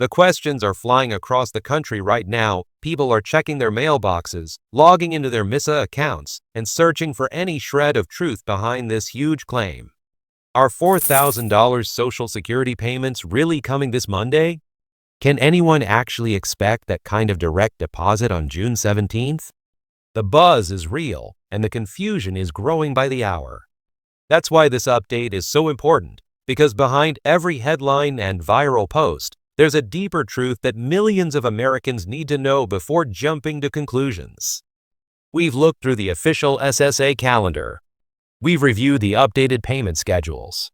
The questions are flying across the country right now. People are checking their mailboxes, logging into their MISA accounts, and searching for any shred of truth behind this huge claim. Are $4,000 Social Security payments really coming this Monday? Can anyone actually expect that kind of direct deposit on June 17th? The buzz is real, and the confusion is growing by the hour. That's why this update is so important, because behind every headline and viral post, there's a deeper truth that millions of Americans need to know before jumping to conclusions. We've looked through the official SSA calendar. We've reviewed the updated payment schedules.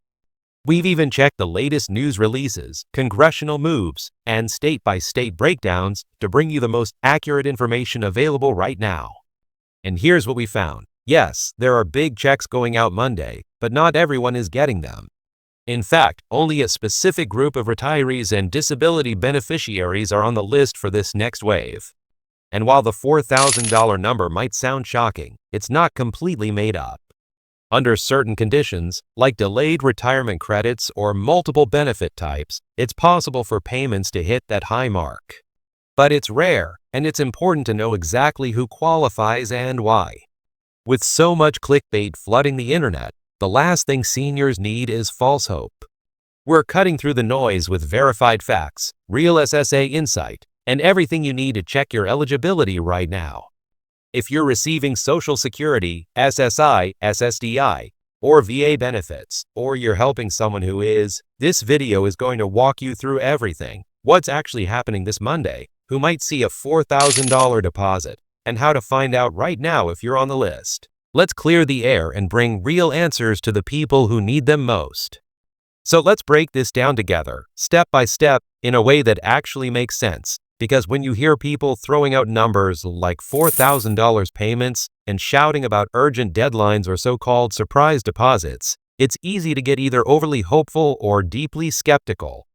We've even checked the latest news releases, congressional moves, and state-by-state breakdowns to bring you the most accurate information available right now. And here's what we found. Yes, there are big checks going out Monday, but not everyone is getting them. In fact, only a specific group of retirees and disability beneficiaries are on the list for this next wave. And while the $4,000 number might sound shocking, it's not completely made up. Under certain conditions, like delayed retirement credits or multiple benefit types, it's possible for payments to hit that high mark. But it's rare, and it's important to know exactly who qualifies and why. With so much clickbait flooding the internet, the last thing seniors need is false hope. We're cutting through the noise with verified facts, real SSA insight, and everything you need to check your eligibility right now. If you're receiving Social Security, SSI, SSDI, or VA benefits, or you're helping someone who is, this video is going to walk you through everything, what's actually happening this Monday, who might see a $4,000 deposit, and how to find out right now if you're on the list. Let's clear the air and bring real answers to the people who need them most. So let's break this down together, step by step, in a way that actually makes sense. Because when you hear people throwing out numbers like $4,000 payments and shouting about urgent deadlines or so-called surprise deposits, it's easy to get either overly hopeful or deeply skeptical.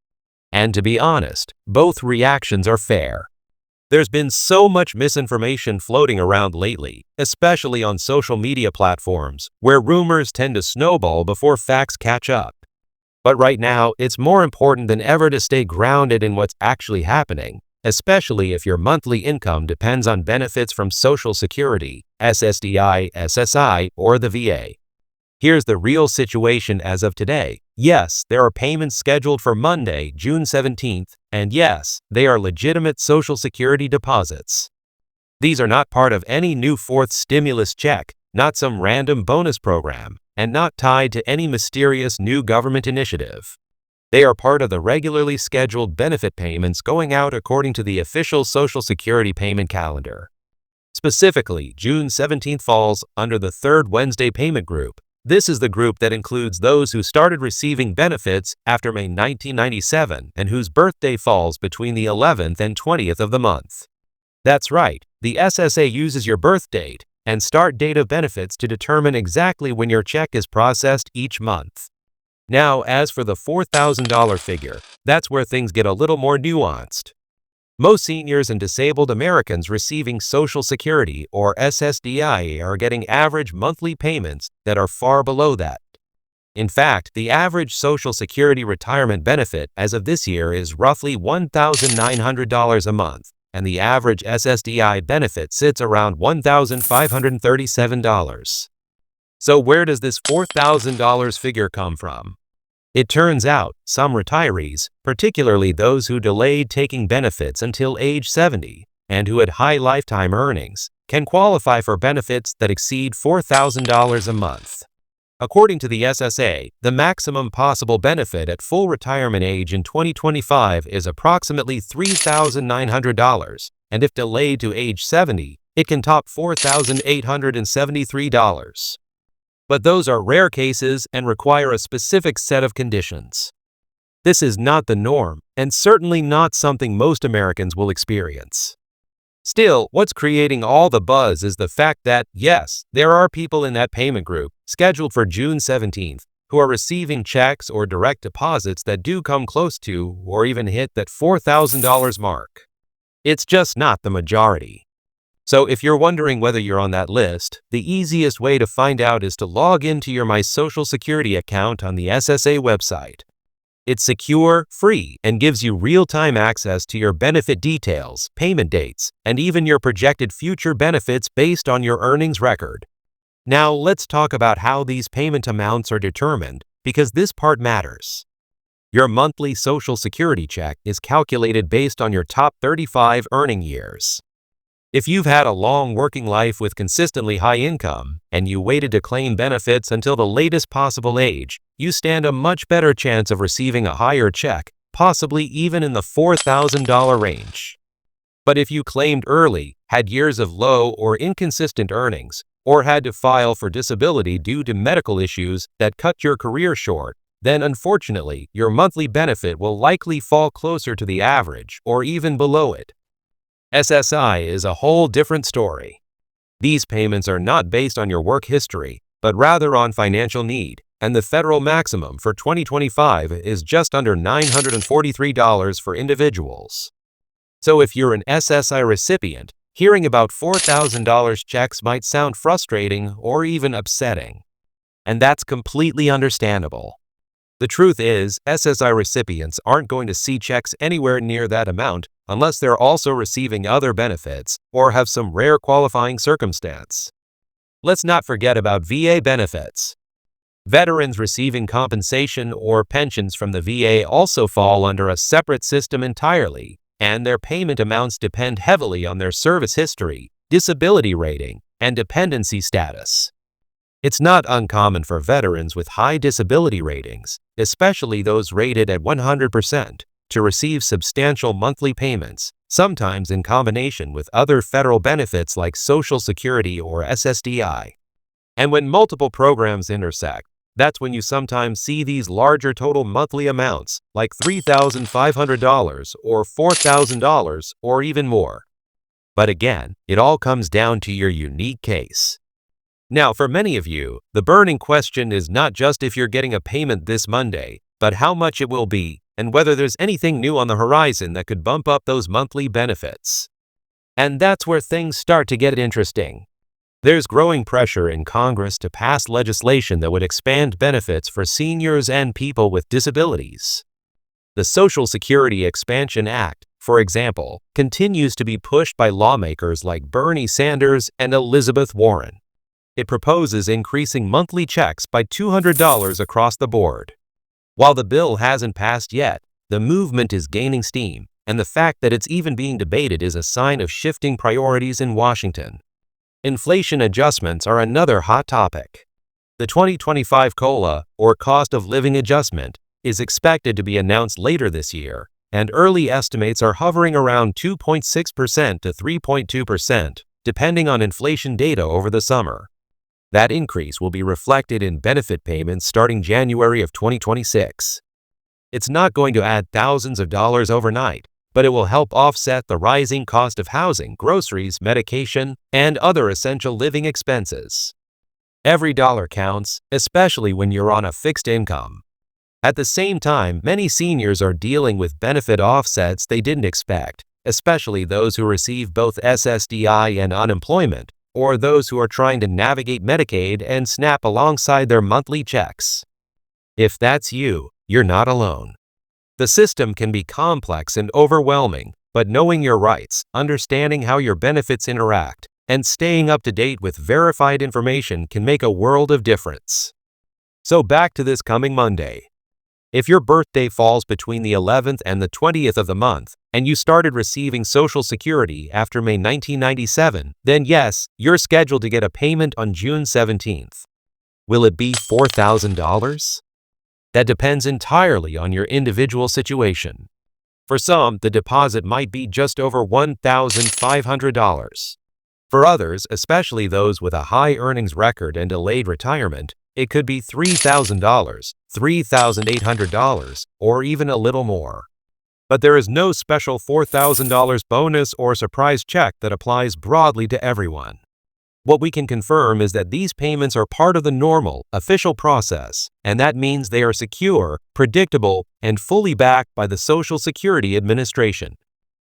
And to be honest, both reactions are fair. There's been so much misinformation floating around lately, especially on social media platforms, where rumors tend to snowball before facts catch up. But right now, it's more important than ever to stay grounded in what's actually happening, especially if your monthly income depends on benefits from Social Security, SSDI, SSI, or the VA. Here's the real situation as of today. Yes, there are payments scheduled for Monday, June 17th, and yes, they are legitimate Social Security deposits. These are not part of any new fourth stimulus check, not some random bonus program, and not tied to any mysterious new government initiative. They are part of the regularly scheduled benefit payments going out according to the official Social Security payment calendar. Specifically, June 17th falls under the third Wednesday payment group. This is the group that includes those who started receiving benefits after May 1997 and whose birthday falls between the 11th and 20th of the month. That's right, the SSA uses your birth date and start date of benefits to determine exactly when your check is processed each month. Now, as for the $4,000 figure, that's where things get a little more nuanced. Most seniors and disabled Americans receiving Social Security or SSDI are getting average monthly payments that are far below that. In fact, the average Social Security retirement benefit as of this year is roughly $1,900 a month, and the average SSDI benefit sits around $1,537. So where does this $4,000 figure come from? It turns out, some retirees, particularly those who delayed taking benefits until age 70 and who had high lifetime earnings, can qualify for benefits that exceed $4,000 a month. According to the SSA, the maximum possible benefit at full retirement age in 2025 is approximately $3,900, and if delayed to age 70, it can top $4,873. But those are rare cases and require a specific set of conditions. This is not the norm, and certainly not something most Americans will experience. Still, what's creating all the buzz is the fact that, yes, there are people in that payment group, scheduled for June 17th, who are receiving checks or direct deposits that do come close to or even hit that $4,000 mark. It's just not the majority. So if you're wondering whether you're on that list, the easiest way to find out is to log into your My Social Security account on the SSA website. It's secure, free, and gives you real-time access to your benefit details, payment dates, and even your projected future benefits based on your earnings record. Now, let's talk about how these payment amounts are determined, because this part matters. Your monthly Social Security check is calculated based on your top 35 earning years. If you've had a long working life with consistently high income, and you waited to claim benefits until the latest possible age, you stand a much better chance of receiving a higher check, possibly even in the $4,000 range. But if you claimed early, had years of low or inconsistent earnings, or had to file for disability due to medical issues that cut your career short, then unfortunately, your monthly benefit will likely fall closer to the average or even below it. SSI is a whole different story. These payments are not based on your work history, but rather on financial need, and the federal maximum for 2025 is just under $943 for individuals. So if you're an SSI recipient, hearing about $4,000 checks might sound frustrating or even upsetting. And that's completely understandable. The truth is, SSI recipients aren't going to see checks anywhere near that amount unless they're also receiving other benefits or have some rare qualifying circumstance. Let's not forget about VA benefits. Veterans receiving compensation or pensions from the VA also fall under a separate system entirely, and their payment amounts depend heavily on their service history, disability rating, and dependency status. It's not uncommon for veterans with high disability ratings, especially those rated at 100%, to receive substantial monthly payments, sometimes in combination with other federal benefits like Social Security or SSDI. And when multiple programs intersect, that's when you sometimes see these larger total monthly amounts, like $3,500 or $4,000 or even more. But again, it all comes down to your unique case. Now, for many of you, the burning question is not just if you're getting a payment this Monday, but how much it will be, and whether there's anything new on the horizon that could bump up those monthly benefits. And that's where things start to get interesting. There's growing pressure in Congress to pass legislation that would expand benefits for seniors and people with disabilities. The Social Security Expansion Act, for example, continues to be pushed by lawmakers like Bernie Sanders and Elizabeth Warren. It proposes increasing monthly checks by $200 across the board. While the bill hasn't passed yet, the movement is gaining steam, and the fact that it's even being debated is a sign of shifting priorities in Washington. Inflation adjustments are another hot topic. The 2025 COLA, or Cost of Living Adjustment, is expected to be announced later this year, and early estimates are hovering around 2.6% to 3.2%, depending on inflation data over the summer. That increase will be reflected in benefit payments starting January of 2026. It's not going to add thousands of dollars overnight, but it will help offset the rising cost of housing, groceries, medication, and other essential living expenses. Every dollar counts, especially when you're on a fixed income. At the same time, many seniors are dealing with benefit offsets they didn't expect, especially those who receive both SSDI and unemployment, or those who are trying to navigate Medicaid and SNAP alongside their monthly checks. If that's you, you're not alone. The system can be complex and overwhelming, but knowing your rights, understanding how your benefits interact, and staying up to date with verified information can make a world of difference. So back to this coming Monday. If your birthday falls between the 11th and the 20th of the month, and you started receiving Social Security after May 1997, then yes, you're scheduled to get a payment on June 17th. Will it be $4,000? That depends entirely on your individual situation. For some, the deposit might be just over $1,500. For others, especially those with a high earnings record and delayed retirement, it could be $3,000, $3,800, or even a little more. But there is no special $4,000 bonus or surprise check that applies broadly to everyone. What we can confirm is that these payments are part of the normal, official process, and that means they are secure, predictable, and fully backed by the Social Security Administration.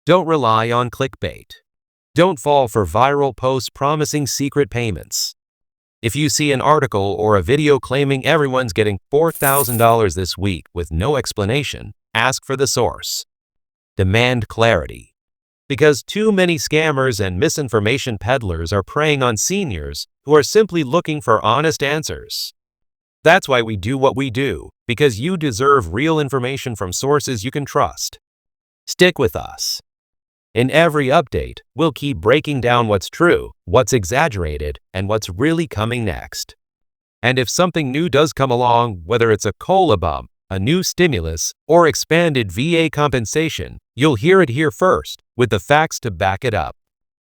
Don't rely on clickbait. Don't fall for viral posts promising secret payments. If you see an article or a video claiming everyone's getting $4,000 this week with no explanation, ask for the source. Demand clarity. Because too many scammers and misinformation peddlers are preying on seniors who are simply looking for honest answers. That's why we do what we do, because you deserve real information from sources you can trust. Stick with us. In every update, we'll keep breaking down what's true, what's exaggerated, and what's really coming next. And if something new does come along, whether it's a COLA bump, a new stimulus, or expanded VA compensation, you'll hear it here first, with the facts to back it up.